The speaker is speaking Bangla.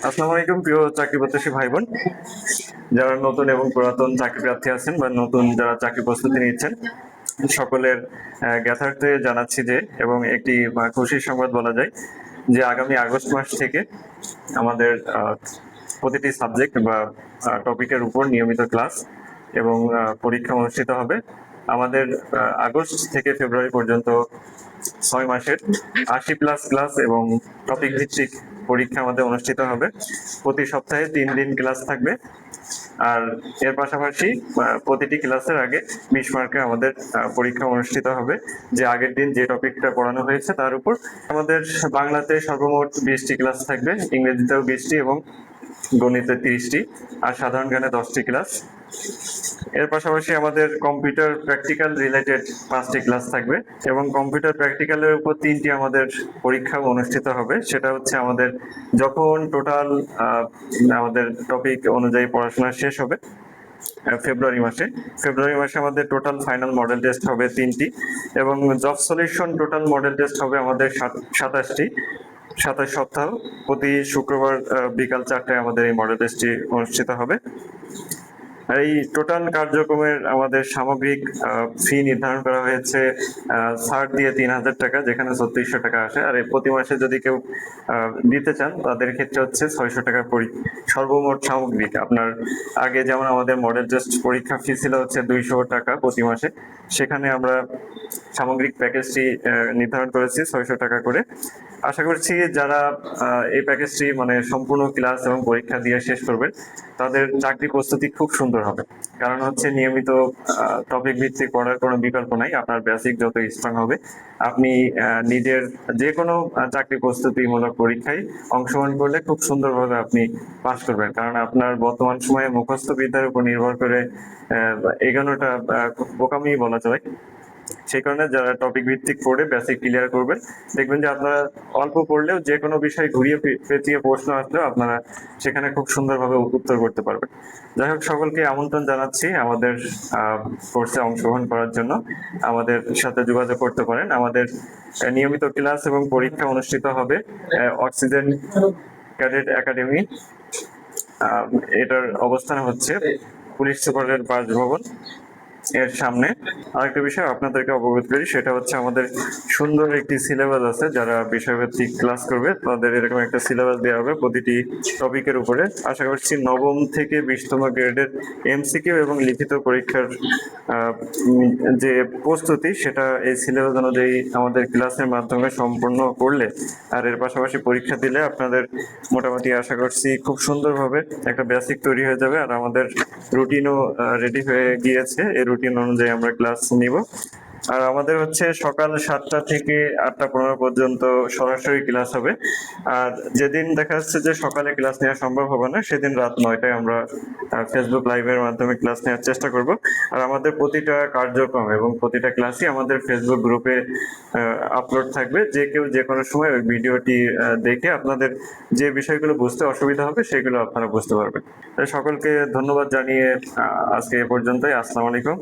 আসসালামু আলাইকুম প্রিয় চাকরি প্রত্যাশী ভাই বোন, যারা নতুন এবং পুরাতন চাকরি প্রার্থী আছেন বা নতুন যারা চাকরি প্রস্তুতি নিচ্ছেন, সকলের জ্ঞাতার্থে জানাচ্ছি যে এবং একটি খুশির সংবাদ বলা যায় যে আগামী আগস্ট মাস থেকে আমাদের প্রতিটি সাবজেক্ট বা টপিকের উপর নিয়মিত ক্লাস এবং পরীক্ষা অনুষ্ঠিত হবে। আমাদের আগস্ট থেকে ফেব্রুয়ারি পর্যন্ত 6 মাসের 80+ ক্লাস এবং টপিক ভিত্তিক পরীক্ষা আমাদের অনুষ্ঠিত হবে। প্রতি সপ্তাহে 3 দিন ক্লাস থাকবে, আর এর পাশাপাশি প্রতিটি ক্লাসের আগে 20 মার্কের আমাদের পরীক্ষা অনুষ্ঠিত হবে, যে আগের দিন যে টপিকটা পড়ানো হয়েছে তার উপর। আমাদের বাংলাতে সর্বমোট 20টি ক্লাস থাকবে, ইংরেজিতেও 20টি এবং গণিতে 30টি, আর সাধারণ জ্ঞানে 10টি ক্লাস। এর পাশাপাশি আমাদের কম্পিউটার প্র্যাকটিক্যাল রিলেটেড 5টি ক্লাস থাকবে এবং কম্পিউটার প্র্যাকটিক্যালের উপর 3টি আমাদের পরীক্ষা অনুষ্ঠিত হবে। সেটা হচ্ছে আমাদের যখন টোটাল আমাদের টপিক অনুযায়ী পড়াশোনা শেষ হবে ফেব্রুয়ারি মাসে আমাদের টোটাল ফাইনাল মডেল টেস্ট হবে 3টি এবং job solution total model test হবে আমাদের 27টি। 27 সপ্তাহ প্রতি শুক্রবার বিকাল 4টায় আমাদের এই মডেল টেস্টটি অনুষ্ঠিত হবে। এই টোটাল কার্যক্রমের আমাদের সামগ্রিক ফি নির্ধারণ করা হয়েছে ছাড় দিয়ে 3000 টাকা, যেখানে 3600 টাকা আসে। আর প্রতি মাসে যদি কেউ দিতে চান তাদের ক্ষেত্রে হচ্ছে 600 টাকা সর্বমোট সামগ্রিক। আপনার আগে যেমন আমাদের মডেল টেস্ট পরীক্ষা ফি ছিল হচ্ছে 200 টাকা প্রতি মাসে, সেখানে আমরা সামগ্রিক প্যাকেজটি নির্ধারণ করেছি 600 টাকা করে। আশা করছি যারা এই প্যাকেজটি মানে সম্পূর্ণ ক্লাস এবং পরীক্ষা দিয়ে শেষ করবেন তাদের চাকরি প্রস্তুতি খুব সুন্দর হবে। কারণ হচ্ছে নিয়মিত টপিক ভিত্তিক পড়ার কোনো বিকল্প নাই। আপনার বেসিক যত স্ট্রং হবে, আপনি নিজের যে কোনো চাকরি প্রস্তুতিমূলক পরীক্ষায় অংশগ্রহণ করলে খুব সুন্দরভাবে আপনি পাস করবেন। কারণ আপনার বর্তমান সময়ে মুখস্থ বিদ্যার উপর নির্ভর করে এগোনোটা বোকামি বলা যায়। সেই কারণে যারা টপিক ভিত্তিক পড়ে বেসিক ক্লিয়ার করবেন, দেখবেন যে আপনারা অল্প পড়লেও যে কোনো বিষয় ঘুরিয়ে পেঁচিয়ে প্রশ্ন আসলেও আপনারা সেখানে খুব সুন্দরভাবে উত্তর করতে পারবেন। যাই হোক, সকলকে আমন্ত্রণ জানাচ্ছি আমাদের কোর্সে অংশগ্রহণ করার জন্য। আমাদের সাথে যোগাযোগ করতে পারেন। আমাদের নিয়মিত ক্লাস এবং পরীক্ষা অনুষ্ঠিত হবে অক্সিজেন ক্যাডেট একাডেমি। এটার অবস্থান হচ্ছে পুলিশ সুপারের বাসভবন এর সামনে। আরেকটা বিষয় আপনাদেরকে অবগত করি, সেটা হচ্ছে আমাদের সুন্দর একটি সিলেবাস আছে। যারা বিষয়ভিত্তিক ক্লাস করবে তাদের এরকম একটা সিলেবাস দেওয়া হবে প্রতিটি টপিকের উপরে। আশা করছি নবম থেকে 20তম গ্রেডের এমসিকিউ এবং লিখিত পরীক্ষার যে প্রস্তুতি, সেটা এই সিলেবাস অনুযায়ী আমাদের ক্লাসের মাধ্যমে সম্পূর্ণ করলে আর এর পাশাপাশি পরীক্ষা দিলে আপনাদের মোটামুটি আশা করছি খুব সুন্দরভাবে একটা বেসিক তৈরি হয়ে যাবে। আর আমাদের রুটিনও রেডি হয়ে গিয়েছে, এই রুটিন অনুযায়ী আমরা ক্লাস নিব। আর আমাদের হচ্ছে সকাল 7টা থেকে 8টা 15 পর্যন্ত সরাসরি ক্লাস হবে। আর যেদিন দেখা যাচ্ছে যে সকালে ক্লাস নেওয়া সম্ভব হবে না, সেদিন রাত 9টায় আমরা ফেসবুক লাইভের মাধ্যমে ক্লাস নেওয়ার চেষ্টা করব। আর আমাদের প্রতিটা কার্যক্রম এবং প্রতিটা ক্লাসই আমাদের ফেসবুক গ্রুপে আপলোড থাকবে। যে কেউ যে কোনো সময় ওই ভিডিওটি দেখে আপনাদের যে বিষয়গুলো বুঝতে অসুবিধা হবে সেগুলো আপনারা বুঝতে পারবেন। সকলকে ধন্যবাদ জানিয়ে আজকে এ পর্যন্তই। আসসালামু আলাইকুম।